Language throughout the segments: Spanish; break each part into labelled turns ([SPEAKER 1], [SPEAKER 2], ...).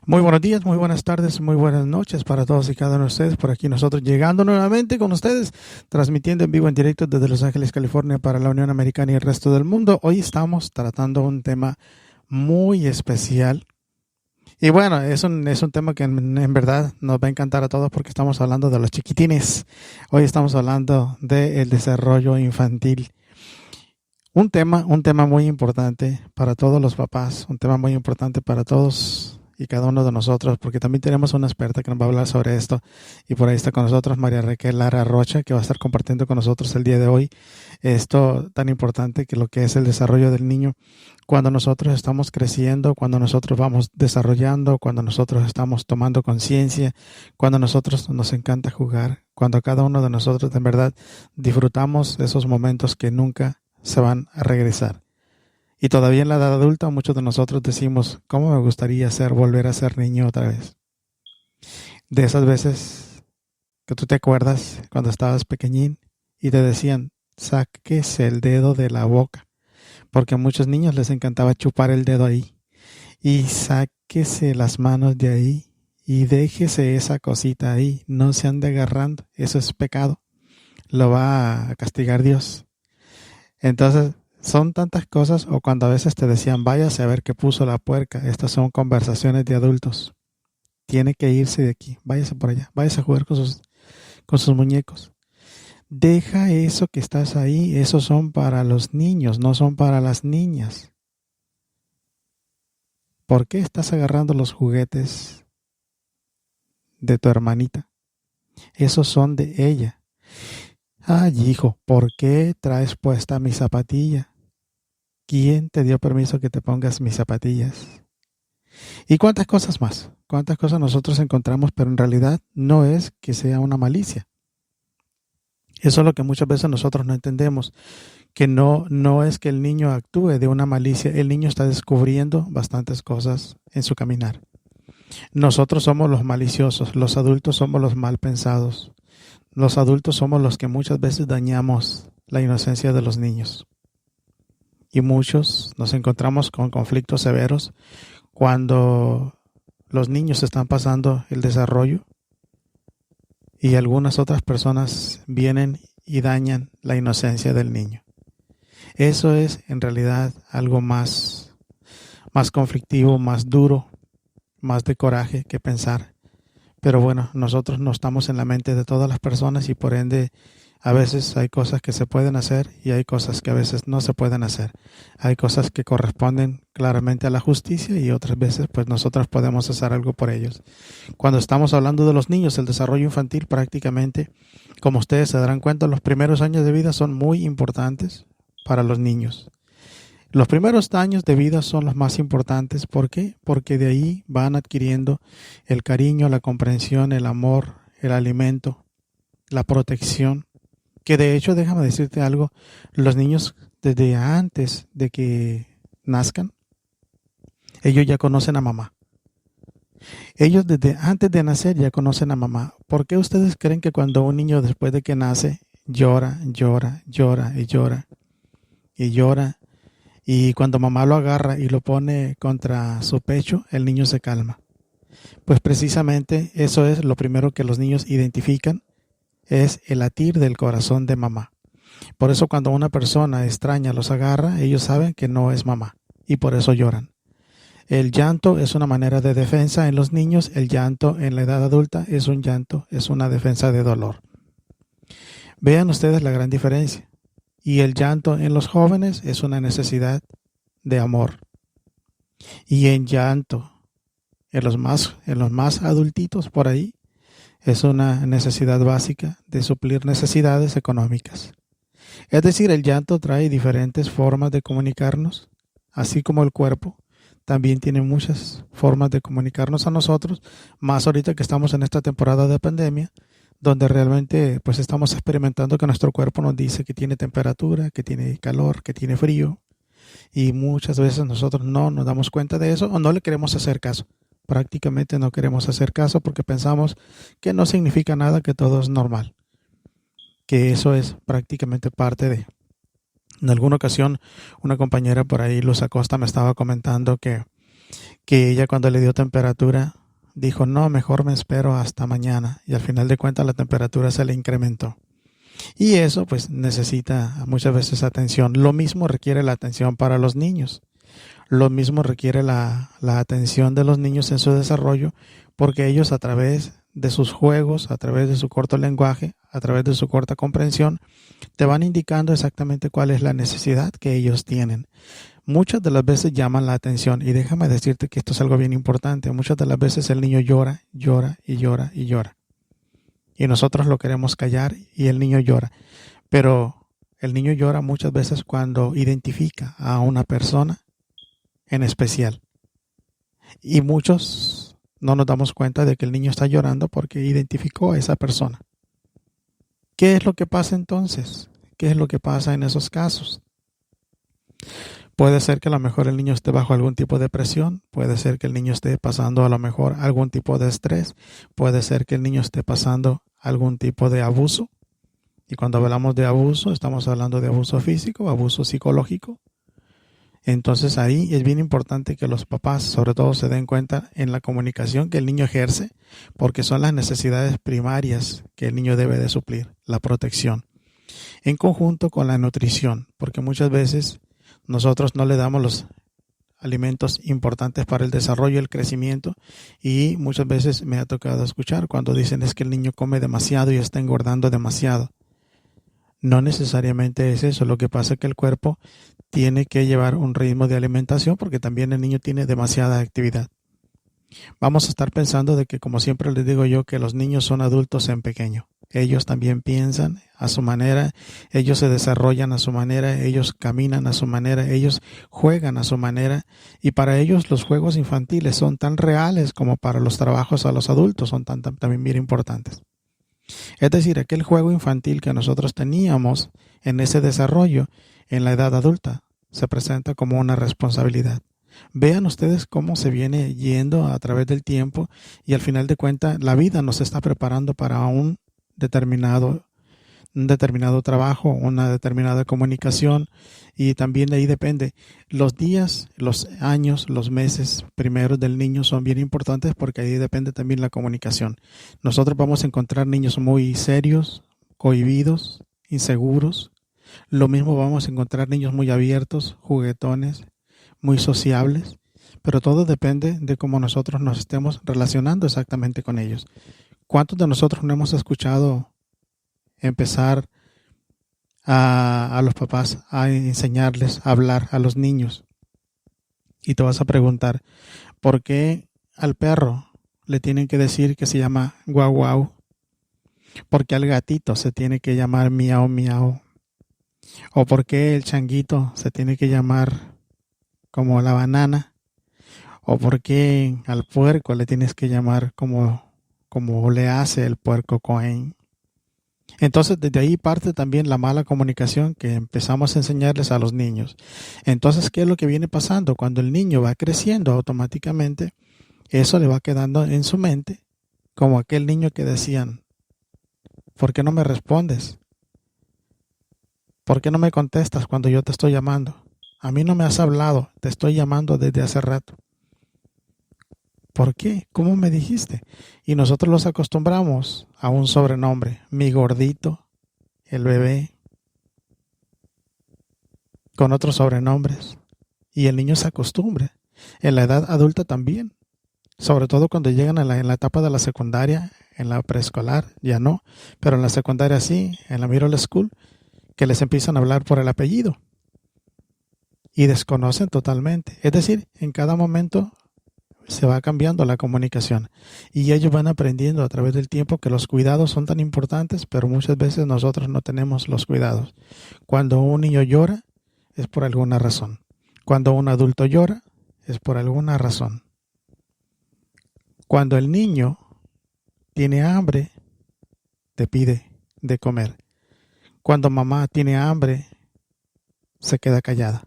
[SPEAKER 1] Muy buenos días, muy buenas tardes, muy buenas noches para todos y cada uno de ustedes. Por aquí nosotros llegando nuevamente con ustedes, transmitiendo en vivo en directo desde Los Ángeles, California para la Unión Americana y el resto del mundo. Hoy estamos tratando un tema muy especial. Y bueno, es un tema que en verdad nos va a encantar a todos porque estamos hablando de los chiquitines. Hoy estamos hablando del desarrollo infantil. Un tema muy importante para todos los papás, un tema muy importante para todos y cada uno de nosotros, porque también tenemos una experta que nos va a hablar sobre esto y por ahí está con nosotros María Raquel Lara Rocha, que va a estar compartiendo con nosotros el día de hoy esto tan importante que lo que es el desarrollo del niño cuando nosotros estamos creciendo, cuando nosotros vamos desarrollando, cuando nosotros estamos tomando conciencia, cuando nosotros nos encanta jugar, cuando cada uno de nosotros en verdad disfrutamos esos momentos que nunca se van a regresar. Y todavía en la edad adulta muchos de nosotros decimos, ¿cómo me gustaría volver a ser niño otra vez? De esas veces que tú te acuerdas cuando estabas pequeñín y te decían, sáquese el dedo de la boca, porque a muchos niños les encantaba chupar el dedo ahí. Y sáquese las manos de ahí y déjese esa cosita ahí, no se ande agarrando, eso es pecado, lo va a castigar Dios. Entonces, son tantas cosas, o cuando a veces te decían, váyase a ver qué puso la puerca. Estas son conversaciones de adultos. Tiene que irse de aquí, váyase por allá, váyase a jugar con sus muñecos. Deja eso que estás ahí, esos son para los niños, no son para las niñas. ¿Por qué estás agarrando los juguetes de tu hermanita? Esos son de ella. Ay, hijo, ¿por qué traes puesta mi zapatilla? ¿Quién te dio permiso que te pongas mis zapatillas? Y cuántas cosas más, cuántas cosas nosotros encontramos, pero en realidad no es que sea una malicia. Eso es lo que muchas veces nosotros no entendemos, que no es que el niño actúe de una malicia, el niño está descubriendo bastantes cosas en su caminar. Nosotros somos los maliciosos, los adultos somos los mal pensados, los adultos somos los que muchas veces dañamos la inocencia de los niños. Y muchos nos encontramos con conflictos severos cuando los niños están pasando el desarrollo y algunas otras personas vienen y dañan la inocencia del niño. Eso es en realidad algo más conflictivo, más duro, más de coraje que pensar. Pero bueno, nosotros no estamos en la mente de todas las personas y por ende a veces hay cosas que se pueden hacer y hay cosas que a veces no se pueden hacer. Hay cosas que corresponden claramente a la justicia y otras veces pues nosotros podemos hacer algo por ellos. Cuando estamos hablando de los niños, el desarrollo infantil prácticamente, como ustedes se darán cuenta, los primeros años de vida son muy importantes para los niños. Los primeros años de vida son los más importantes. ¿Por qué? Porque de ahí van adquiriendo el cariño, la comprensión, el amor, el alimento, la protección. Que de hecho, déjame decirte algo, los niños desde antes de que nazcan, ellos ya conocen a mamá. Ellos desde antes de nacer ya conocen a mamá. ¿Por qué ustedes creen que cuando un niño después de que nace llora, llora, llora y llora y llora? Y cuando mamá lo agarra y lo pone contra su pecho, el niño se calma. Pues precisamente eso es lo primero que los niños identifican, es el latir del corazón de mamá. Por eso cuando una persona extraña los agarra, ellos saben que no es mamá y por eso lloran. El llanto es una manera de defensa en los niños, el llanto en la edad adulta es un llanto, es una defensa de dolor. Vean ustedes la gran diferencia. Y el llanto en los jóvenes es una necesidad de amor. Y en llanto en los más adultitos por ahí es una necesidad básica de suplir necesidades económicas. Es decir, el llanto trae diferentes formas de comunicarnos, así como el cuerpo también tiene muchas formas de comunicarnos a nosotros, más ahorita que estamos en esta temporada de pandemia, donde realmente pues estamos experimentando que nuestro cuerpo nos dice que tiene temperatura, que tiene calor, que tiene frío, y muchas veces nosotros no nos damos cuenta de eso o no le queremos hacer caso. Prácticamente no queremos hacer caso porque pensamos que no significa nada, que todo es normal, que eso es prácticamente parte de. En alguna ocasión una compañera por ahí, Luz Acosta, me estaba comentando que que ella cuando le dio temperatura dijo, no, mejor me espero hasta mañana. Y al final de cuentas la temperatura se le incrementó. Y eso pues necesita muchas veces atención. Lo mismo requiere la atención para los niños. Lo mismo requiere la atención de los niños en su desarrollo, porque ellos a través de sus juegos, a través de su corto lenguaje, a través de su corta comprensión, te van indicando exactamente cuál es la necesidad que ellos tienen. Muchas de las veces llaman la atención, y déjame decirte que esto es algo bien importante. Muchas de las veces el niño llora, llora y llora y llora. Y nosotros lo queremos callar y el niño llora. Pero el niño llora muchas veces cuando identifica a una persona en especial. Y muchos no nos damos cuenta de que el niño está llorando porque identificó a esa persona. ¿Qué es lo que pasa entonces? ¿Qué es lo que pasa en esos casos? Puede ser que a lo mejor el niño esté bajo algún tipo de presión, puede ser que el niño esté pasando a lo mejor algún tipo de estrés, puede ser que el niño esté pasando algún tipo de abuso. Y cuando hablamos de abuso, estamos hablando de abuso físico, abuso psicológico. Entonces ahí es bien importante que los papás sobre todo se den cuenta en la comunicación que el niño ejerce, porque son las necesidades primarias que el niño debe de suplir, la protección, en conjunto con la nutrición, porque muchas veces nosotros no le damos los alimentos importantes para el desarrollo y el crecimiento, y muchas veces me ha tocado escuchar cuando dicen es que el niño come demasiado y está engordando demasiado. No necesariamente es eso, lo que pasa es que el cuerpo tiene que llevar un ritmo de alimentación porque también el niño tiene demasiada actividad. Vamos a estar pensando de que, como siempre les digo yo, que los niños son adultos en pequeño. Ellos también piensan a su manera, ellos se desarrollan a su manera, ellos caminan a su manera, ellos juegan a su manera, y para ellos los juegos infantiles son tan reales como para los trabajos a los adultos son también bien importantes. Es decir, aquel juego infantil que nosotros teníamos en ese desarrollo en la edad adulta se presenta como una responsabilidad. Vean ustedes cómo se viene yendo a través del tiempo y al final de cuentas la vida nos está preparando para un determinado trabajo, una determinada comunicación, y también de ahí depende. Los días, los años, los meses primeros del niño son bien importantes porque ahí depende también la comunicación. Nosotros vamos a encontrar niños muy serios, cohibidos, inseguros. Lo mismo vamos a encontrar niños muy abiertos, juguetones, muy sociables, pero todo depende de cómo nosotros nos estemos relacionando exactamente con ellos. ¿Cuántos de nosotros no hemos escuchado empezar a los papás a enseñarles a hablar a los niños? Y te vas a preguntar, ¿por qué al perro le tienen que decir que se llama guau guau? ¿Por qué al gatito se tiene que llamar miau miau? ¿O por qué el changuito se tiene que llamar como la banana? ¿O por qué al puerco le tienes que llamar como le hace el puerco Cohen? Entonces, desde ahí parte también la mala comunicación que empezamos a enseñarles a los niños. Entonces, ¿qué es lo que viene pasando? Cuando el niño va creciendo automáticamente, eso le va quedando en su mente, como aquel niño que decían, ¿por qué no me respondes? ¿Por qué no me contestas cuando yo te estoy llamando? A mí no me has hablado, te estoy llamando desde hace rato. ¿Por qué? ¿Cómo me dijiste? Y nosotros los acostumbramos a un sobrenombre, mi gordito, el bebé, con otros sobrenombres. Y el niño se acostumbra. En la edad adulta también. Sobre todo cuando llegan en la etapa de la secundaria, en la preescolar, ya no. Pero en la secundaria sí, en la middle school, que les empiezan a hablar por el apellido. Y desconocen totalmente. Es decir, en cada momento se va cambiando la comunicación y ellos van aprendiendo a través del tiempo que los cuidados son tan importantes, pero muchas veces nosotros no tenemos los cuidados. Cuando un niño llora es por alguna razón. Cuando un adulto llora es por alguna razón. Cuando el niño tiene hambre, te pide de comer. Cuando mamá tiene hambre, se queda callada.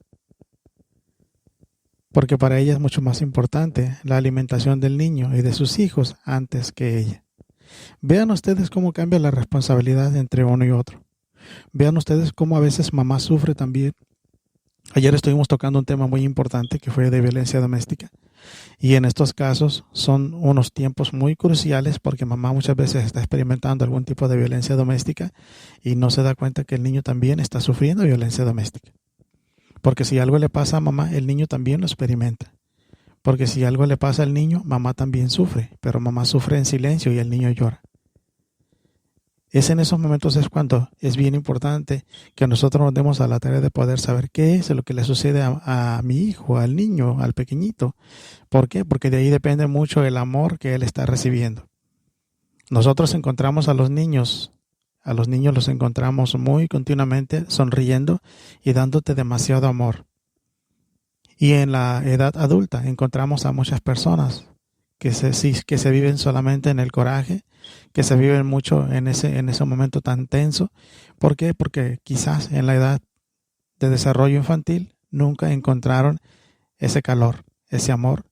[SPEAKER 1] Porque para ella es mucho más importante la alimentación del niño y de sus hijos antes que ella. Vean ustedes cómo cambia la responsabilidad entre uno y otro. Vean ustedes cómo a veces mamá sufre también. Ayer estuvimos tocando un tema muy importante que fue de violencia doméstica. Y en estos casos son unos tiempos muy cruciales porque mamá muchas veces está experimentando algún tipo de violencia doméstica y no se da cuenta que el niño también está sufriendo violencia doméstica. Porque si algo le pasa a mamá, el niño también lo experimenta. Porque si algo le pasa al niño, mamá también sufre, pero mamá sufre en silencio y el niño llora. Es en esos momentos es cuando es bien importante que nosotros nos demos a la tarea de poder saber qué es lo que le sucede a mi hijo, al niño, al pequeñito. ¿Por qué? Porque de ahí depende mucho el amor que él está recibiendo. Nosotros encontramos a los niños los encontramos muy continuamente sonriendo y dándote demasiado amor. Y en la edad adulta encontramos a muchas personas que se viven solamente en el coraje, que se viven mucho en ese momento tan tenso. ¿Por qué? Porque quizás en la edad de desarrollo infantil nunca encontraron ese calor, ese amor.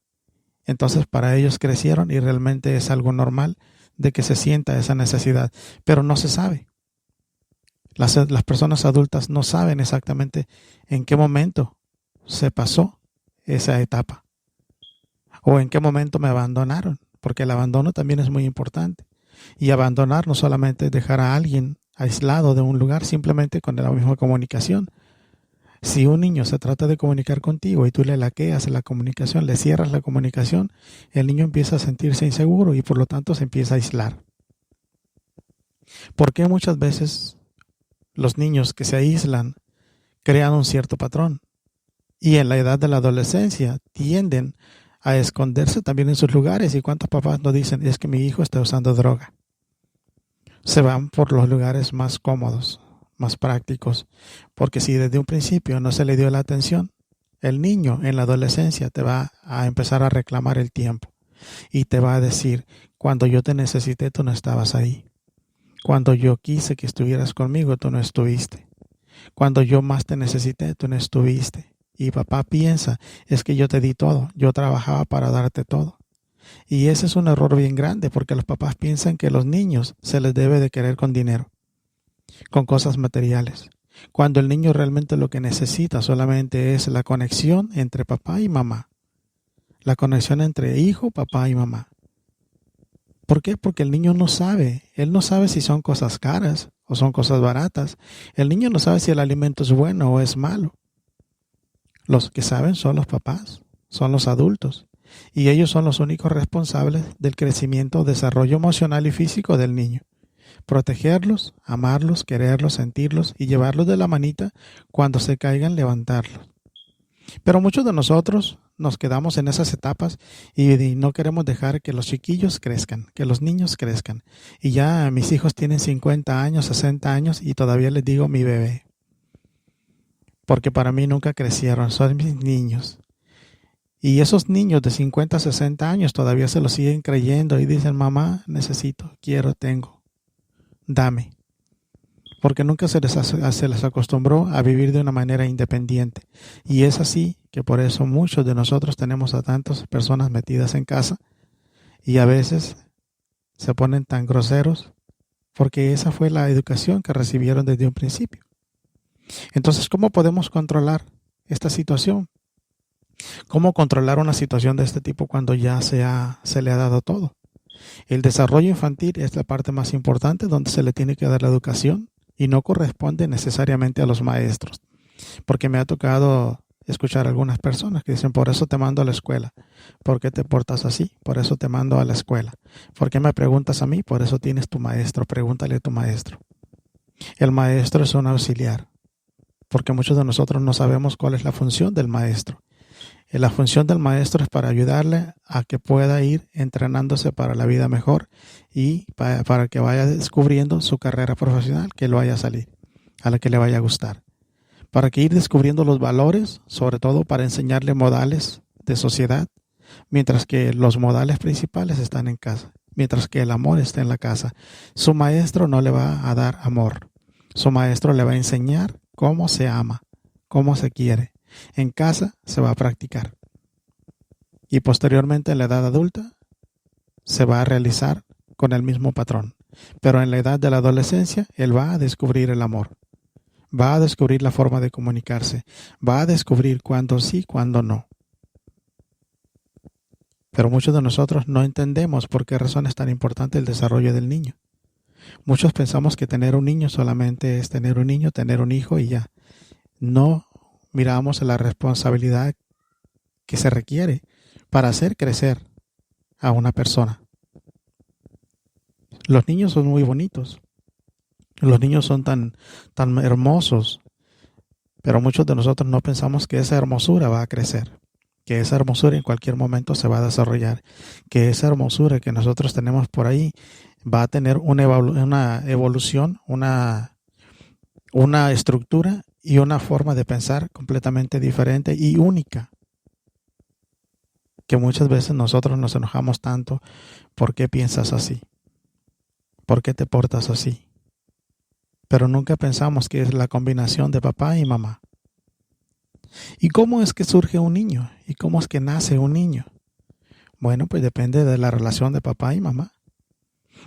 [SPEAKER 1] Entonces para ellos crecieron y realmente es algo normal de que se sienta esa necesidad, pero no se sabe. Las personas adultas no saben exactamente en qué momento se pasó esa etapa o en qué momento me abandonaron, porque el abandono también es muy importante. Y abandonar no solamente es dejar a alguien aislado de un lugar simplemente con la misma comunicación. Si un niño se trata de comunicar contigo y tú le laqueas la comunicación, le cierras la comunicación, el niño empieza a sentirse inseguro y por lo tanto se empieza a aislar. ¿Por qué muchas veces los niños que se aíslan crean un cierto patrón? Y en la edad de la adolescencia tienden a esconderse también en sus lugares. ¿Y cuántos papás nos dicen, es que mi hijo está usando droga? Se van por los lugares más cómodos, más prácticos, porque si desde un principio no se le dio la atención, el niño en la adolescencia te va a empezar a reclamar el tiempo y te va a decir, cuando yo te necesité tú no estabas ahí, cuando yo quise que estuvieras conmigo tú no estuviste, cuando yo más te necesité tú no estuviste. Y papá piensa, es que yo te di todo, yo trabajaba para darte todo. Y ese es un error bien grande porque los papás piensan que a los niños se les debe de querer con dinero, con cosas materiales, cuando el niño realmente lo que necesita solamente es la conexión entre papá y mamá, la conexión entre hijo, papá y mamá. ¿Por qué? Porque el niño no sabe, él no sabe si son cosas caras o son cosas baratas, el niño no sabe si el alimento es bueno o es malo. Los que saben son los papás, son los adultos, y ellos son los únicos responsables del crecimiento, desarrollo emocional y físico del niño. Protegerlos, amarlos, quererlos, sentirlos y llevarlos de la manita cuando se caigan, levantarlos. Pero muchos de nosotros nos quedamos en esas etapas y no queremos dejar que los chiquillos crezcan, que los niños crezcan. Y ya mis hijos tienen 50 años, 60 años y todavía les digo mi bebé. Porque para mí nunca crecieron, son mis niños. Y esos niños de 50, 60 años todavía se lo siguen creyendo y dicen, mamá, necesito, quiero, tengo, dame. Porque nunca se les acostumbró a vivir de una manera independiente. Y es así que por eso muchos de nosotros tenemos a tantas personas metidas en casa y a veces se ponen tan groseros porque esa fue la educación que recibieron desde un principio. Entonces, ¿cómo podemos controlar esta situación? ¿Cómo controlar una situación de este tipo cuando ya se le ha dado todo? El desarrollo infantil es la parte más importante donde se le tiene que dar la educación y no corresponde necesariamente a los maestros. Porque me ha tocado escuchar a algunas personas que dicen, por eso te mando a la escuela. ¿Por qué te portas así? Por eso te mando a la escuela. ¿Por qué me preguntas a mí? Por eso tienes tu maestro. Pregúntale a tu maestro. El maestro es un auxiliar. Porque muchos de nosotros no sabemos cuál es la función del maestro. La función del maestro es para ayudarle a que pueda ir entrenándose para la vida mejor y para que vaya descubriendo su carrera profesional, que lo vaya a salir, a la que le vaya a gustar. Para que ir descubriendo los valores, sobre todo para enseñarle modales de sociedad, mientras que los modales principales están en casa, mientras que el amor está en la casa. Su maestro no le va a dar amor. Su maestro le va a enseñar cómo se ama, cómo se quiere. En casa se va a practicar. Y posteriormente en la edad adulta se va a realizar con el mismo patrón. Pero en la edad de la adolescencia, él va a descubrir el amor. Va a descubrir la forma de comunicarse. Va a descubrir cuándo sí, cuándo no. Pero muchos de nosotros no entendemos por qué razón es tan importante el desarrollo del niño. Muchos pensamos que tener un niño solamente es tener un niño, tener un hijo y ya. No miramos la responsabilidad que se requiere para hacer crecer a una persona. Los niños son muy bonitos. Los niños son tan hermosos, pero muchos de nosotros no pensamos que esa hermosura va a crecer, que esa hermosura en cualquier momento se va a desarrollar, que esa hermosura que nosotros tenemos por ahí va a tener una evolución, una estructura y una forma de pensar completamente diferente y única, que muchas veces nosotros nos enojamos tanto. ¿Por qué piensas así? ¿Por qué te portas así? Pero nunca pensamos que es la combinación de papá y mamá. ¿Y cómo es que surge un niño? ¿Y cómo es que nace un niño? Bueno, pues depende de la relación de papá y mamá.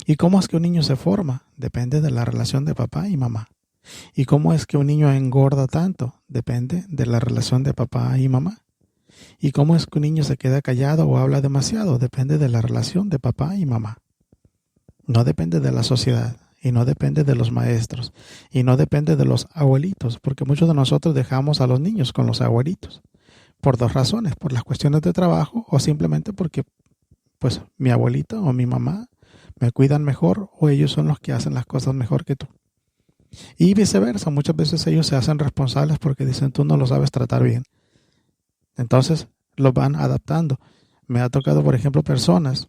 [SPEAKER 1] ¿Y cómo es que un niño se forma? Depende de la relación de papá y mamá. ¿Y cómo es que un niño engorda tanto? Depende de la relación de papá y mamá. ¿Y cómo es que un niño se queda callado o habla demasiado? Depende de la relación de papá y mamá. No depende de la sociedad y no depende de los maestros y no depende de los abuelitos, porque muchos de nosotros dejamos a los niños con los abuelitos por dos razones, por las cuestiones de trabajo o simplemente porque pues mi abuelita o mi mamá me cuidan mejor o ellos son los que hacen las cosas mejor que tú. Y viceversa, muchas veces ellos se hacen responsables porque dicen tú no lo sabes tratar bien. Entonces los van adaptando. Me ha tocado, por ejemplo, personas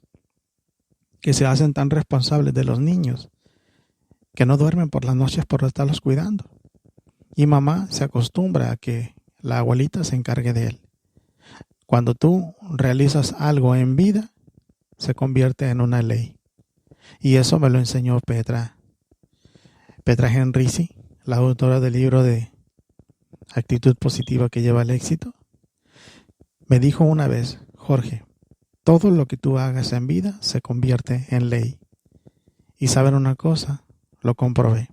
[SPEAKER 1] que se hacen tan responsables de los niños que no duermen por las noches por estarlos cuidando. Y mamá se acostumbra a que la abuelita se encargue de él. Cuando tú realizas algo en vida, se convierte en una ley. Y eso me lo enseñó Petra Henrici, la autora del libro de Actitud Positiva que lleva al éxito. Me dijo una vez: Jorge, todo lo que tú hagas en vida se convierte en ley. Y saben una cosa, lo comprobé.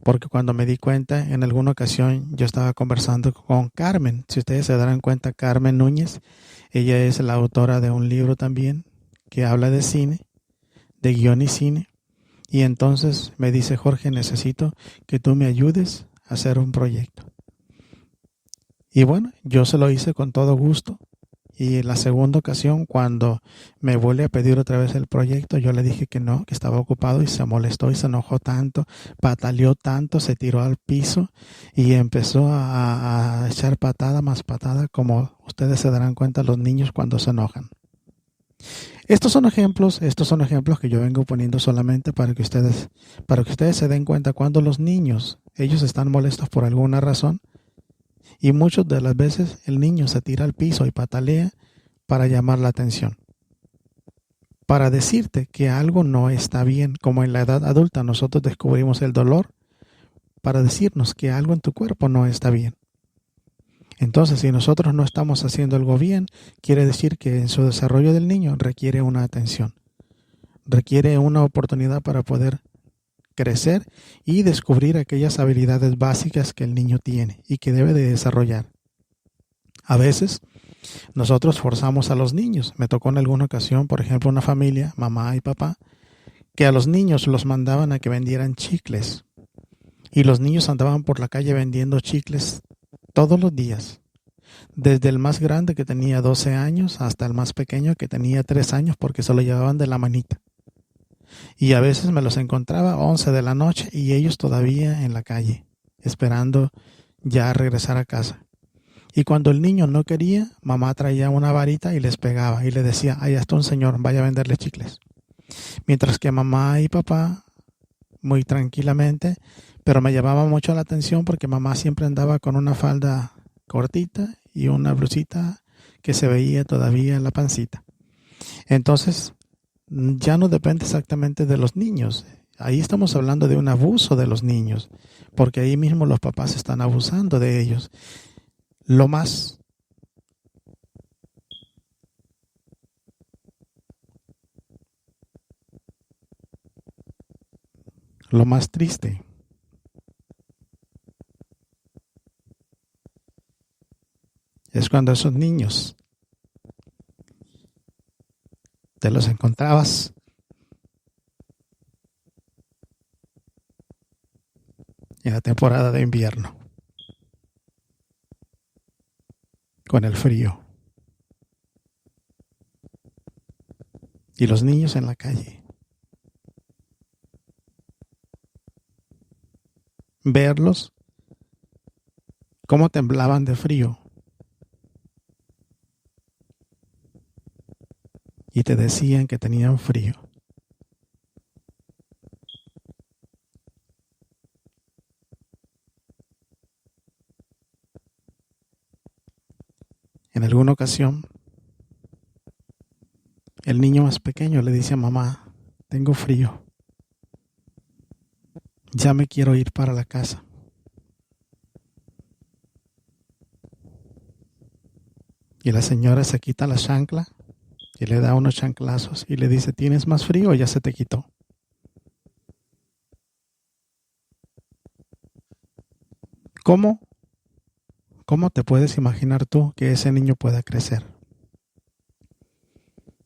[SPEAKER 1] Porque cuando me di cuenta, en alguna ocasión yo estaba conversando con Carmen. Si ustedes se darán cuenta, Carmen Núñez, ella es la autora de un libro también que habla de cine, de guión y cine. Y entonces me dice: Jorge, necesito que tú me ayudes a hacer un proyecto. Y bueno, yo se lo hice con todo gusto. Y en la segunda ocasión, cuando me vuelve a pedir otra vez el proyecto, yo le dije que no, que estaba ocupado, y se molestó y se enojó tanto, pataleó tanto, se tiró al piso y empezó a echar patada más patada, como ustedes se darán cuenta los niños cuando se enojan. Estos son ejemplos que yo vengo poniendo solamente para que ustedes se den cuenta cuando los niños, ellos están molestos por alguna razón. Y muchas de las veces el niño se tira al piso y patalea para llamar la atención, para decirte que algo no está bien. Como en la edad adulta nosotros descubrimos el dolor, para decirnos que algo en tu cuerpo no está bien. Entonces, si nosotros no estamos haciendo algo bien, quiere decir que en su desarrollo del niño requiere una atención, requiere una oportunidad para poder crecer y descubrir aquellas habilidades básicas que el niño tiene y que debe de desarrollar. A veces nosotros forzamos a los niños. Me tocó en alguna ocasión, por ejemplo, una familia, mamá y papá, que a los niños los mandaban a que vendieran chicles. Y los niños andaban por la calle vendiendo chicles todos los días. Desde el más grande, que tenía 12 años, hasta el más pequeño, que tenía 3 años, porque se lo llevaban de la manita. Y a veces me los encontraba a 11 de la noche y ellos todavía en la calle, esperando ya regresar a casa. Y cuando el niño no quería, mamá traía una varita y les pegaba y le decía: ahí está un señor, vaya a venderle chicles. Mientras que mamá y papá, muy tranquilamente, pero me llamaba mucho la atención porque mamá siempre andaba con una falda cortita y una blusita que se veía todavía la pancita. Entonces, ya no depende exactamente de los niños. Ahí estamos hablando de un abuso de los niños, porque ahí mismo los papás están abusando de ellos. Lo más triste es cuando esos niños te los encontrabas en la temporada de invierno, con el frío, y los niños en la calle. Verlos cómo temblaban de frío y te decían que tenían frío. En alguna ocasión, el niño más pequeño le dice a mamá: tengo frío, ya me quiero ir para la casa. Y la señora se quita la chancla y le da unos chanclazos y le dice: ¿tienes más frío o ya se te quitó? ¿Cómo te puedes imaginar tú que ese niño pueda crecer?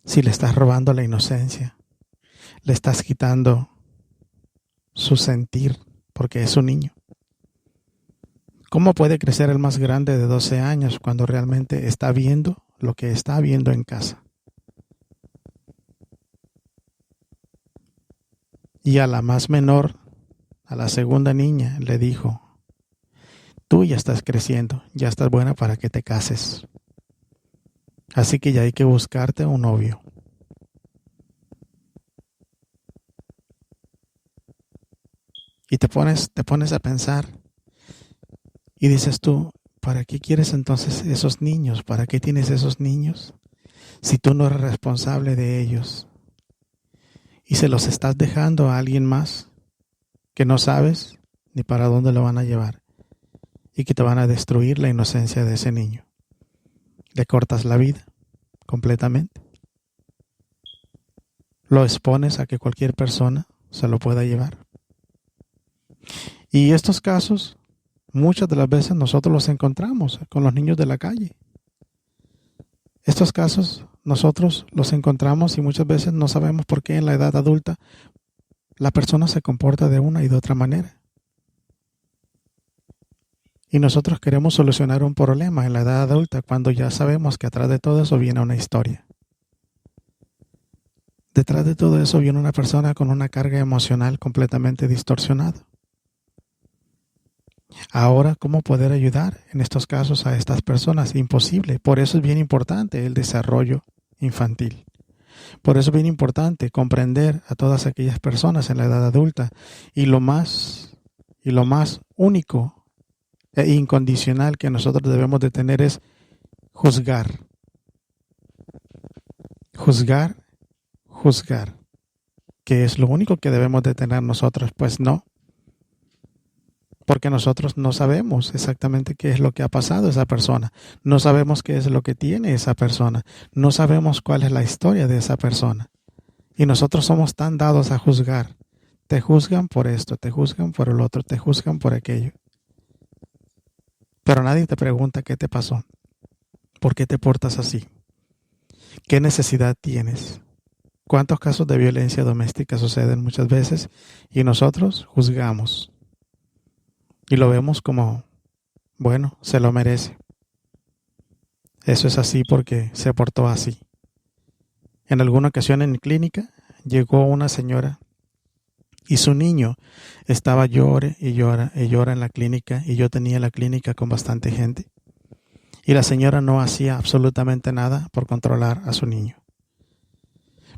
[SPEAKER 1] Si le estás robando la inocencia, le estás quitando su sentir, porque es un niño. ¿Cómo puede crecer el más grande de 12 años cuando realmente está viendo lo que está viendo en casa? Y a la más menor, a la segunda niña, le dijo: tú ya estás creciendo, ya estás buena para que te cases. Así que ya hay que buscarte un novio. Y te pones a pensar y dices tú: ¿para qué quieres entonces esos niños? ¿Para qué tienes esos niños si tú no eres responsable de ellos? Y se los estás dejando a alguien más que no sabes ni para dónde lo van a llevar y que te van a destruir la inocencia de ese niño. Le cortas la vida completamente. Lo expones a que cualquier persona se lo pueda llevar. Y estos casos, muchas de las veces nosotros los encontramos con los niños de la calle. Estos casos nosotros los encontramos y muchas veces no sabemos por qué en la edad adulta la persona se comporta de una y de otra manera. Y nosotros queremos solucionar un problema en la edad adulta cuando ya sabemos que atrás de todo eso viene una historia. Detrás de todo eso viene una persona con una carga emocional completamente distorsionada. Ahora, ¿cómo poder ayudar en estos casos a estas personas? Imposible. Por eso es bien importante el desarrollo infantil. Por eso es bien importante comprender a todas aquellas personas en la edad adulta. Y lo más único e incondicional que nosotros debemos de tener es juzgar. Juzgar. ¿Que es lo único que debemos de tener nosotros? Pues no. Porque nosotros no sabemos exactamente qué es lo que ha pasado a esa persona. No sabemos qué es lo que tiene esa persona. No sabemos cuál es la historia de esa persona. Y nosotros somos tan dados a juzgar. Te juzgan por esto, te juzgan por el otro, te juzgan por aquello. Pero nadie te pregunta qué te pasó. ¿Por qué te portas así? ¿Qué necesidad tienes? ¿Cuántos casos de violencia doméstica suceden muchas veces? Y nosotros juzgamos. Y lo vemos como, bueno, se lo merece. Eso es así porque se portó así. En alguna ocasión en mi clínica llegó una señora y su niño estaba llore y llora en la clínica, y yo tenía la clínica con bastante gente. Y la señora no hacía absolutamente nada por controlar a su niño.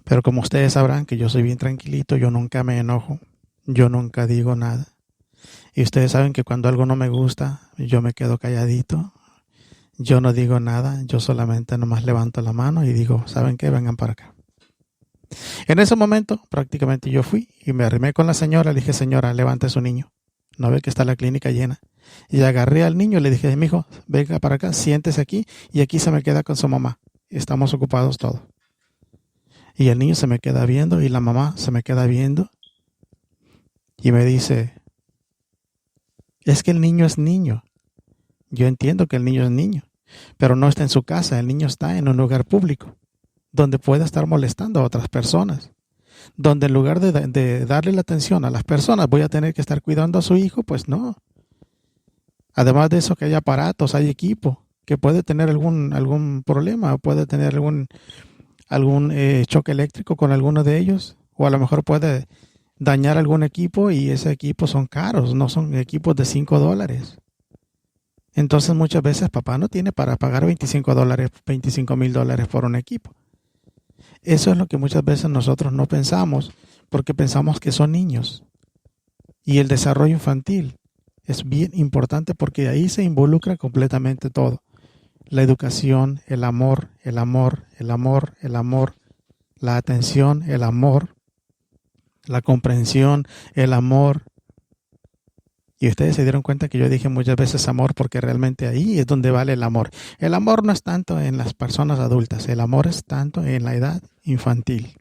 [SPEAKER 1] Pero como ustedes sabrán que yo soy bien tranquilito, yo nunca me enojo, yo nunca digo nada. Y ustedes saben que cuando algo no me gusta, yo me quedo calladito, yo no digo nada, yo solamente nomás levanto la mano y digo: ¿saben qué? Vengan para acá. En ese momento prácticamente yo fui y me arrimé con la señora, le dije: señora, levante a su niño, no ve que está la clínica llena. Y agarré al niño y le dije: mijo, venga para acá, siéntese aquí y aquí se me queda con su mamá, estamos ocupados todos. Y el niño se me queda viendo y la mamá se me queda viendo y me dice: es que el niño es niño. Yo entiendo que el niño es niño, pero no está en su casa, el niño está en un lugar público. donde pueda estar molestando a otras personas, donde en lugar de darle la atención a las personas voy a tener que estar cuidando a su hijo, pues no. Además de eso, que hay aparatos, hay equipo que puede tener algún problema, puede tener algún choque eléctrico con alguno de ellos, o a lo mejor puede dañar algún equipo y ese equipo son caros, no son equipos de $5. Entonces muchas veces papá no tiene para pagar $25, $25,000 por un equipo. Eso es lo que muchas veces nosotros no pensamos, porque pensamos que son niños. Y el desarrollo infantil es bien importante porque ahí se involucra completamente todo. La educación, el amor, el amor, el amor, el amor, la atención, el amor, la comprensión, el amor. Y ustedes se dieron cuenta que yo dije muchas veces amor porque realmente ahí es donde vale el amor. El amor no es tanto en las personas adultas, el amor es tanto en la edad infantil.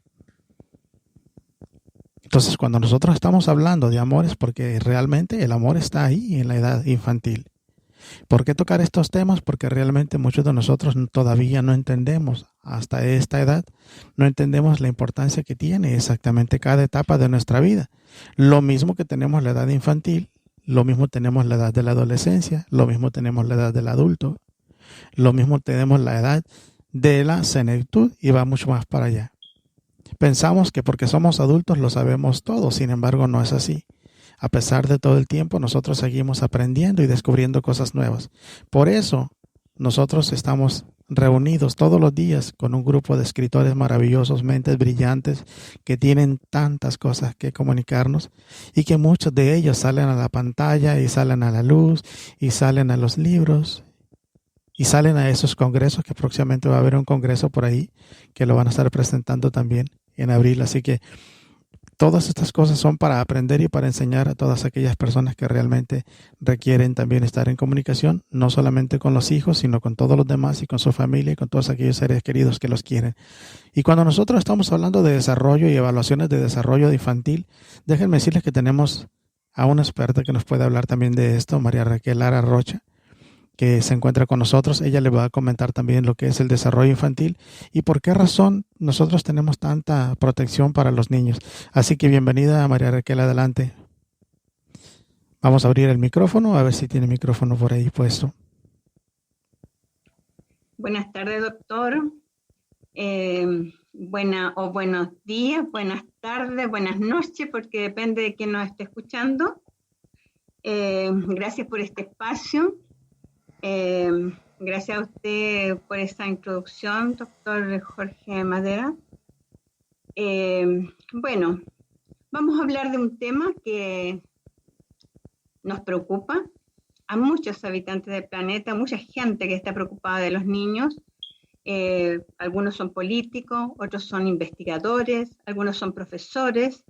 [SPEAKER 1] Entonces, cuando nosotros estamos hablando de amor es porque realmente el amor está ahí en la edad infantil. ¿Por qué tocar estos temas? Porque realmente muchos de nosotros todavía no entendemos, hasta esta edad, no entendemos la importancia que tiene exactamente cada etapa de nuestra vida. Lo mismo que tenemos la edad infantil, lo mismo tenemos la edad de la adolescencia, lo mismo tenemos la edad del adulto, lo mismo tenemos la edad de la senectud y va mucho más para allá. Pensamos que porque somos adultos lo sabemos todo, sin embargo no es así. A pesar de todo el tiempo, nosotros seguimos aprendiendo y descubriendo cosas nuevas. Por eso, nosotros estamos reunidos todos los días con un grupo de escritores maravillosos, mentes brillantes, que tienen tantas cosas que comunicarnos y que muchos de ellos salen a la pantalla y salen a la luz y salen a los libros y salen a esos congresos, que próximamente va a haber un congreso por ahí que lo van a estar presentando también en abril. Así que todas estas cosas son para aprender y para enseñar a todas aquellas personas que realmente requieren también estar en comunicación, no solamente con los hijos, sino con todos los demás y con su familia y con todos aquellos seres queridos que los quieren. Y cuando nosotros estamos hablando de desarrollo y evaluaciones de desarrollo infantil, déjenme decirles que tenemos a una experta que nos puede hablar también de esto, María Raquel Lara Rocha, que se encuentra con nosotros. Ella le va a comentar también lo que es el desarrollo infantil y por qué razón nosotros tenemos tanta protección para los niños. Así que bienvenida, María Raquel, adelante. Vamos a abrir el micrófono, a ver si tiene micrófono por ahí puesto.
[SPEAKER 2] Buenas tardes, doctor. Buenos días, buenas tardes, buenas noches, porque depende de quién nos esté escuchando. Gracias por este espacio. Gracias a usted por esa introducción, doctor Jorge Madera. Bueno, vamos a hablar de un tema que nos preocupa a muchos habitantes del planeta, mucha gente que está preocupada de los niños. Algunos son políticos, otros son investigadores, algunos son profesores,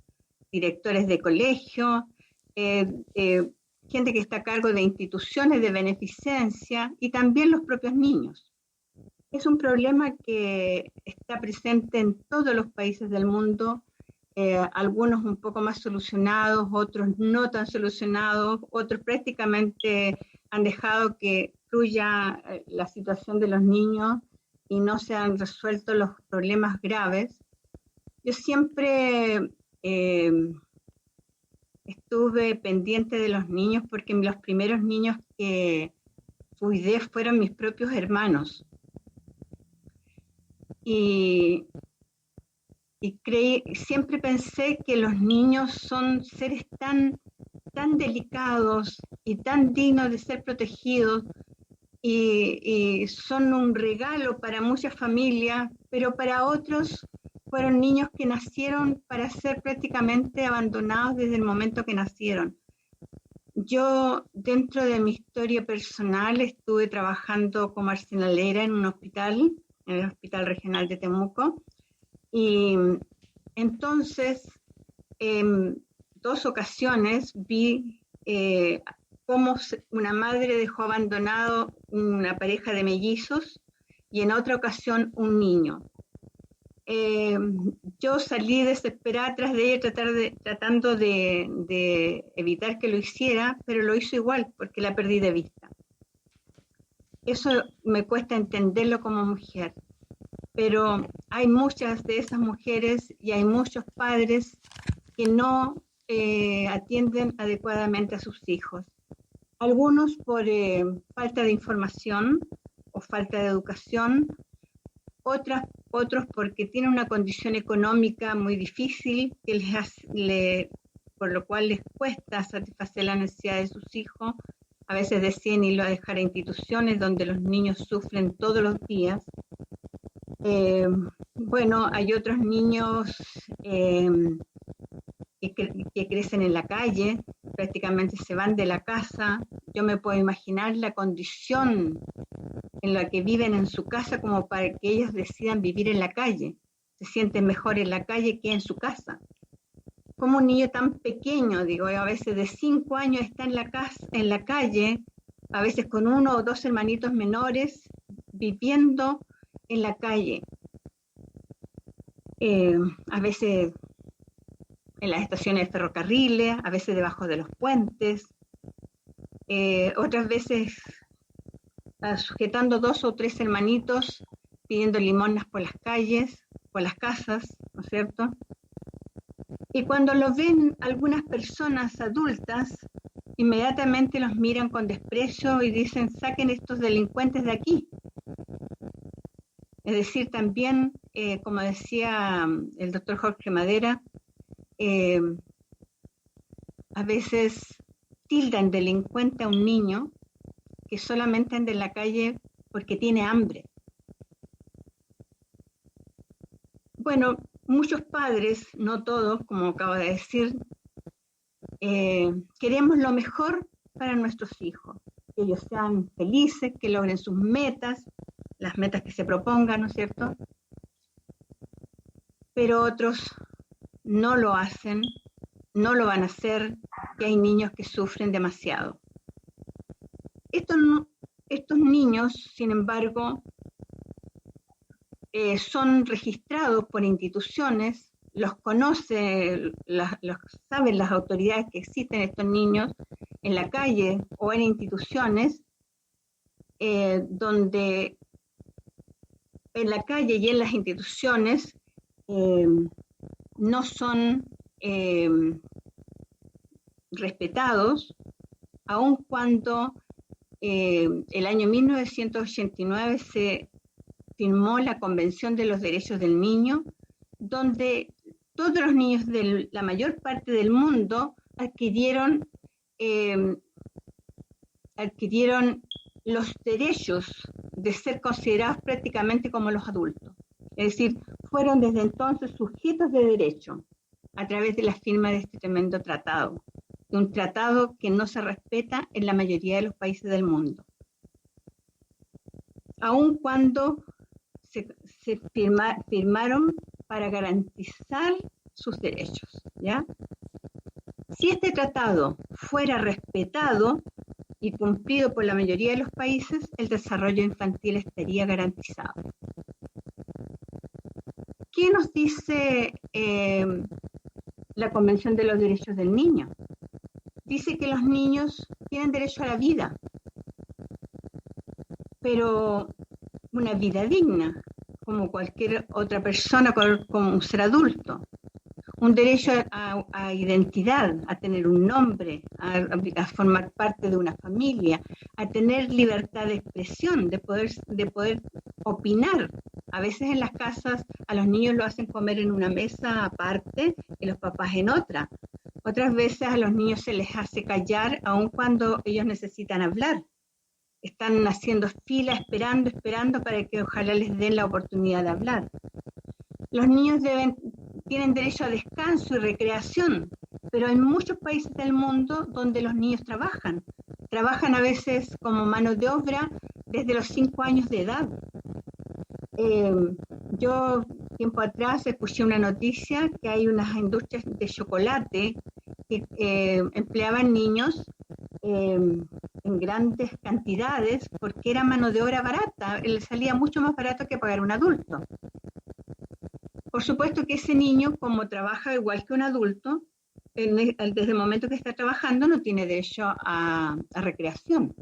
[SPEAKER 2] directores de colegio, gente que está a cargo de instituciones de beneficencia y también los propios niños. Es un problema que está presente en todos los países del mundo, algunos un poco más solucionados, otros no tan solucionados, otros prácticamente han dejado que fluya la situación de los niños y no se han resuelto los problemas graves. Yo siempre estuve pendiente de los niños porque los primeros niños que cuidé fueron mis propios hermanos. Y siempre pensé que los niños son seres tan delicados y tan dignos de ser protegidos y son un regalo para muchas familias, pero para otros fueron niños que nacieron para ser prácticamente abandonados desde el momento que nacieron. Yo, dentro de mi historia personal, estuve trabajando como arsenalera en un hospital, en el Hospital Regional de Temuco, y entonces, en 2 ocasiones vi cómo una madre dejó abandonado una pareja de mellizos y en otra ocasión un niño. Yo salí desesperada tras de ella tratando de evitar que lo hiciera, pero lo hizo igual porque la perdí de vista. Eso me cuesta entenderlo como mujer. pero hay muchas de esas mujeres y hay muchos padres que no atienden adecuadamente a sus hijos. Algunos por falta de información o falta de educación, otros porque tienen una condición económica muy difícil, por lo cual les cuesta satisfacer las necesidades de sus hijos. A veces deciden irlo a dejar a instituciones donde los niños sufren todos los días. Bueno, hay otros niños que crecen en la calle, prácticamente se van de la casa. Yo me puedo imaginar la condición en la que viven en su casa como para que ellos decidan vivir en la calle. Se sienten mejor en la calle que en su casa. Como un niño tan pequeño, digo, a veces de 5 años está en la calle, a veces con 1 o 2 hermanitos menores, viviendo en la calle. A veces en las estaciones de ferrocarriles, a veces debajo de los puentes, otras veces sujetando 2 o 3 hermanitos, pidiendo limonas por las calles, por las casas, ¿no es cierto? Y cuando lo ven algunas personas adultas, inmediatamente los miran con desprecio y dicen, saquen estos delincuentes de aquí. Es decir, también, como decía el doctor Jorge Madera, a veces tildan delincuente a un niño que solamente anda en la calle porque tiene hambre. Bueno, muchos padres, no todos, como acabo de decir, queremos lo mejor para nuestros hijos, que ellos sean felices, que logren sus metas, las metas que se propongan, ¿no es cierto? Pero otros no lo hacen, no lo van a hacer, y hay niños que sufren demasiado. Estos niños, sin embargo, son registrados por instituciones, los saben las autoridades que existen estos niños en la calle o en instituciones, donde en la calle y en las instituciones no son respetados, aun cuando el año 1989 se firmó la Convención de los Derechos del Niño, donde todos los niños de la mayor parte del mundo adquirieron los derechos de ser considerados prácticamente como los adultos. Es decir, fueron desde entonces sujetos de derecho a través de la firma de este tremendo tratado, de un tratado que no se respeta en la mayoría de los países del mundo. Aun cuando se firmaron para garantizar sus derechos, ¿ya? Si este tratado fuera respetado y cumplido por la mayoría de los países, el desarrollo infantil estaría garantizado. ¿Qué nos dice la Convención de los Derechos del Niño? Dice que los niños tienen derecho a la vida, pero una vida digna, como cualquier otra persona, como un ser adulto. Un derecho a identidad, a tener un nombre, a formar parte de una familia, a tener libertad de expresión, de poder opinar. A veces en las casas a los niños lo hacen comer en una mesa aparte y los papás en otra. Otras veces a los niños se les hace callar aun cuando ellos necesitan hablar. Están haciendo fila, esperando para que ojalá les den la oportunidad de hablar. Los niños tienen derecho a descanso y recreación, pero hay muchos países del mundo donde los niños trabajan a veces como mano de obra desde los 5 años de edad. Yo tiempo atrás escuché una noticia que hay unas industrias de chocolate que empleaban niños en grandes cantidades porque era mano de obra barata, les salía mucho más barato que pagar un adulto. Por supuesto que ese niño, como trabaja igual que un adulto, desde el momento que está trabajando no tiene derecho a recreación.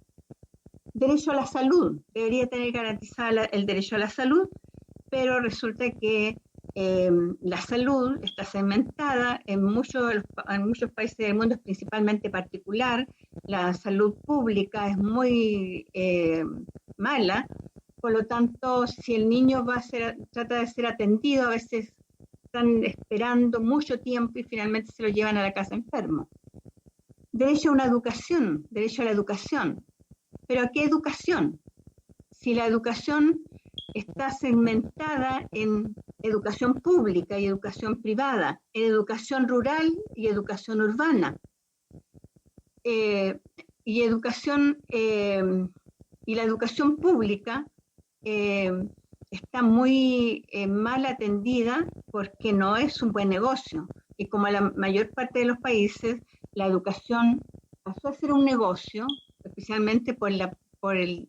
[SPEAKER 2] Derecho a la salud, debería tener garantizado el derecho a la salud, pero resulta que la salud está segmentada en muchos países del mundo, es principalmente particular, la salud pública es muy mala, por lo tanto, si el niño trata de ser atendido, a veces están esperando mucho tiempo y finalmente se lo llevan a la casa enfermo. Derecho a una educación, derecho a la educación. ¿Pero a qué educación? Si la educación está segmentada en educación pública y educación privada, en educación rural y educación urbana, y la educación pública está muy mal atendida porque no es un buen negocio. Y como la mayor parte de los países, la educación pasó a ser un negocio, especialmente por el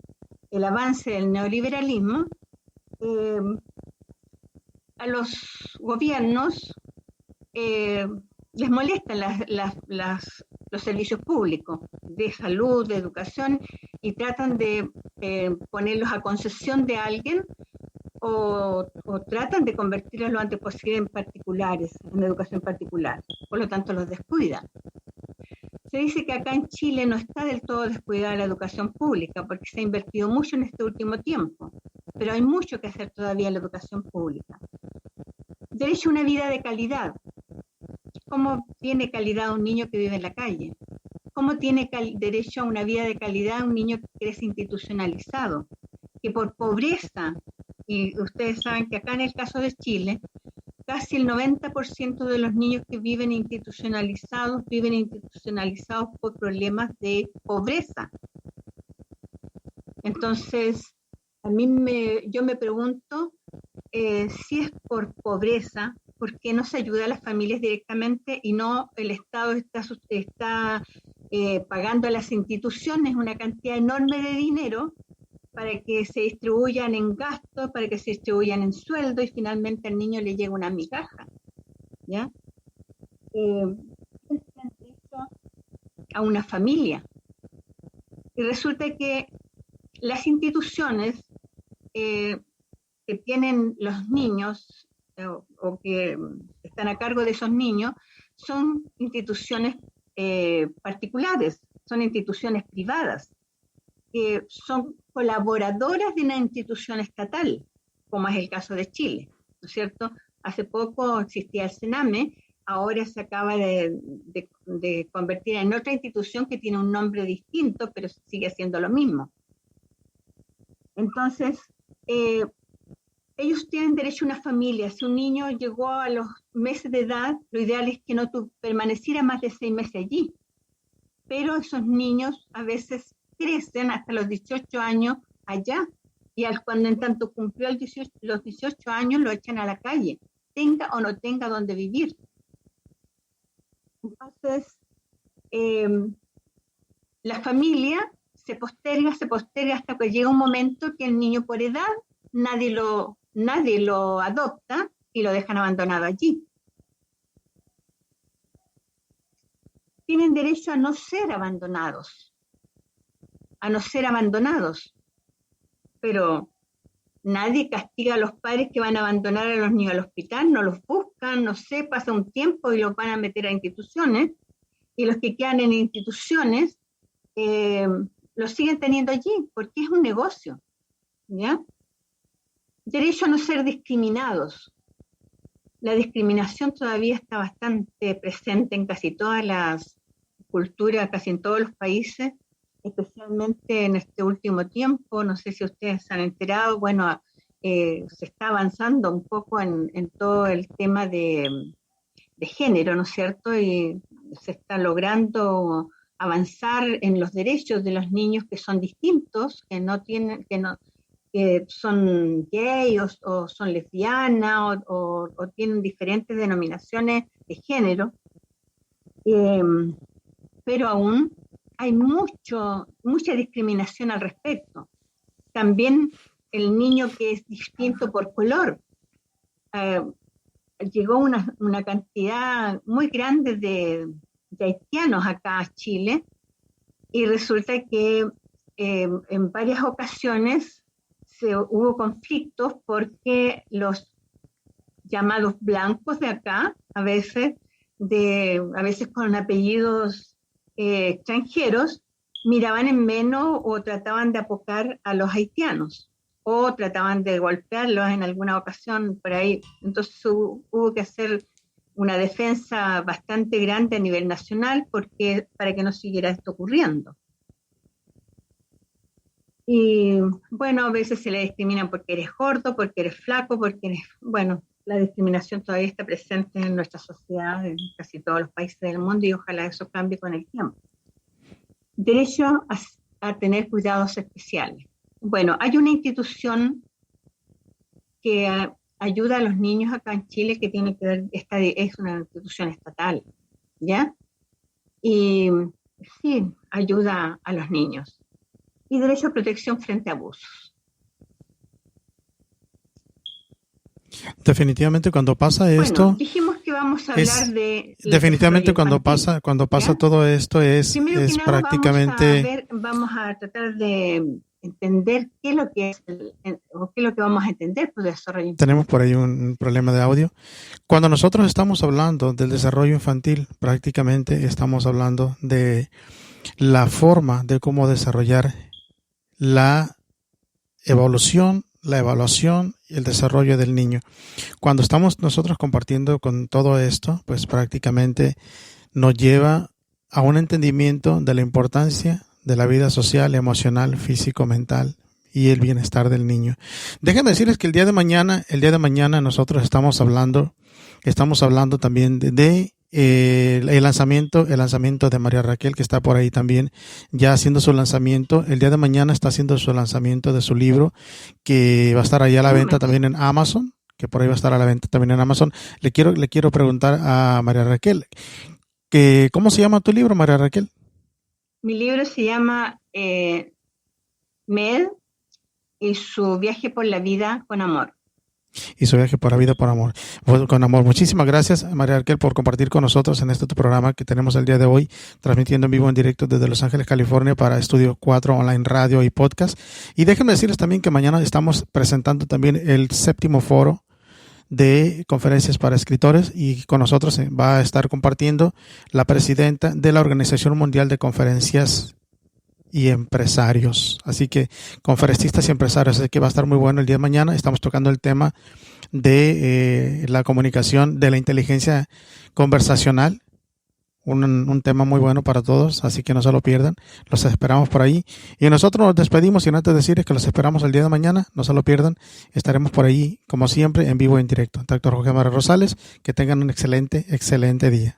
[SPEAKER 2] avance del neoliberalismo, a los gobiernos les molestan los servicios públicos de salud, de educación, y tratan de ponerlos a concesión de alguien o tratan de convertirlos lo antes posible en particulares, en educación particular. Por lo tanto, los descuidan. Se dice que acá en Chile no está del todo descuidada la educación pública porque se ha invertido mucho en este último tiempo, pero hay mucho que hacer todavía en la educación pública. Derecho a una vida de calidad. ¿Cómo tiene calidad un niño que vive en la calle? ¿Cómo tiene derecho a una vida de calidad un niño que crece institucionalizado? Que por pobreza, y ustedes saben que acá en el caso de Chile, casi el 90% de los niños que viven institucionalizados por problemas de pobreza. Entonces, yo me pregunto si es por pobreza, ¿por qué no se ayuda a las familias directamente y no el Estado está pagando a las instituciones una cantidad enorme de dinero para que se distribuyan en gastos, para que se distribuyan en sueldo y finalmente al niño le llega una migaja? ¿Ya? A una familia. Y resulta que las instituciones que tienen los niños o que están a cargo de esos niños son instituciones particulares, son instituciones privadas, que son colaboradoras de una institución estatal, como es el caso de Chile, ¿no es cierto? Hace poco existía el Sename, ahora se acaba de convertir en otra institución que tiene un nombre distinto, pero sigue siendo lo mismo. Entonces, ellos tienen derecho a una familia. Si un niño llegó a los meses de edad, lo ideal es que no permaneciera más de 6 meses allí. Pero esos niños a veces crecen hasta los 18 años allá, y cuando en tanto cumplió los 18 años lo echan a la calle, tenga o no tenga donde vivir. Entonces, la familia se posterga hasta que llega un momento que el niño por edad nadie lo adopta y lo dejan abandonado allí. Tienen derecho a no ser abandonados, pero nadie castiga a los padres que van a abandonar a los niños al hospital, no los buscan, no sé, pasa un tiempo y los van a meter a instituciones, y los que quedan en instituciones los siguen teniendo allí, porque es un negocio, ¿ya? Derecho a no ser discriminados. La discriminación todavía está bastante presente en casi todas las culturas, casi en todos los países, especialmente en este último tiempo. No sé si ustedes se han enterado, bueno, se está avanzando un poco en todo el tema de género, ¿no es cierto? Y se está logrando avanzar en los derechos de los niños que son distintos, que son gay o son lesbianas o tienen diferentes denominaciones de género, pero aún hay mucha discriminación al respecto. También el niño que es distinto por color. Llegó una cantidad muy grande de haitianos acá a Chile, y resulta que en varias ocasiones hubo conflictos porque los llamados blancos de acá, a veces con apellidos extranjeros, miraban en menos o trataban de apocar a los haitianos o trataban de golpearlos en alguna ocasión por ahí. Entonces hubo que hacer una defensa bastante grande a nivel nacional para que no siguiera esto ocurriendo. Y bueno, a veces se le discriminan porque eres gordo, porque eres flaco, bueno, la discriminación todavía está presente en nuestra sociedad, en casi todos los países del mundo, y ojalá eso cambie con el tiempo. Derecho a tener cuidados especiales. Bueno, hay una institución que ayuda a los niños acá en Chile que tiene que ver, es una institución estatal, ¿ya? Y sí, ayuda a los niños. Y derecho a protección frente a abusos.
[SPEAKER 1] Definitivamente cuando pasa esto,
[SPEAKER 2] bueno, dijimos que vamos a hablar de
[SPEAKER 1] definitivamente cuando pasa
[SPEAKER 2] ¿ya?
[SPEAKER 1] todo esto es
[SPEAKER 2] nada,
[SPEAKER 1] prácticamente
[SPEAKER 2] vamos a tratar de entender qué es lo que es o qué es lo que vamos a entender por desarrollo infantil.
[SPEAKER 1] Tenemos por ahí un problema de audio. Cuando nosotros estamos hablando del desarrollo infantil, prácticamente estamos hablando de la forma de cómo desarrollar la evaluación y el desarrollo del niño. Cuando estamos nosotros compartiendo con todo esto, pues prácticamente nos lleva a un entendimiento de la importancia de la vida social, emocional, físico, mental y el bienestar del niño. Déjenme decirles que el día de mañana nosotros estamos hablando también de el lanzamiento de María Raquel, que está por ahí también ya haciendo su lanzamiento. El día de mañana está haciendo su lanzamiento de su libro, que va a estar allá a la venta también en Amazon, que por ahí va a estar a la venta también en Amazon. Le quiero preguntar a María Raquel, ¿cómo se llama tu libro, María Raquel?
[SPEAKER 2] Mi libro se llama Med y su viaje por la vida con amor.
[SPEAKER 1] Y su viaje por la vida con amor. Muchísimas gracias, María Raquel, por compartir con nosotros en este tu programa que tenemos el día de hoy, transmitiendo en vivo en directo desde Los Ángeles, California, para Estudio 4 Online Radio y Podcast. Y déjenme decirles también que mañana estamos presentando también el 7º foro de conferencias para escritores, y con nosotros va a estar compartiendo la presidenta de la Organización Mundial de Conferencias y Empresarios, así que conferencistas y empresarios, así que va a estar muy bueno el día de mañana. Estamos tocando el tema de la comunicación, de la inteligencia conversacional, un tema muy bueno para todos, así que no se lo pierdan. Los esperamos por ahí, y nosotros nos despedimos sin antes decirles que los esperamos el día de mañana. No se lo pierdan, estaremos por ahí como siempre en vivo, en directo. Doctor Jorge Mara Rosales, que tengan un excelente día.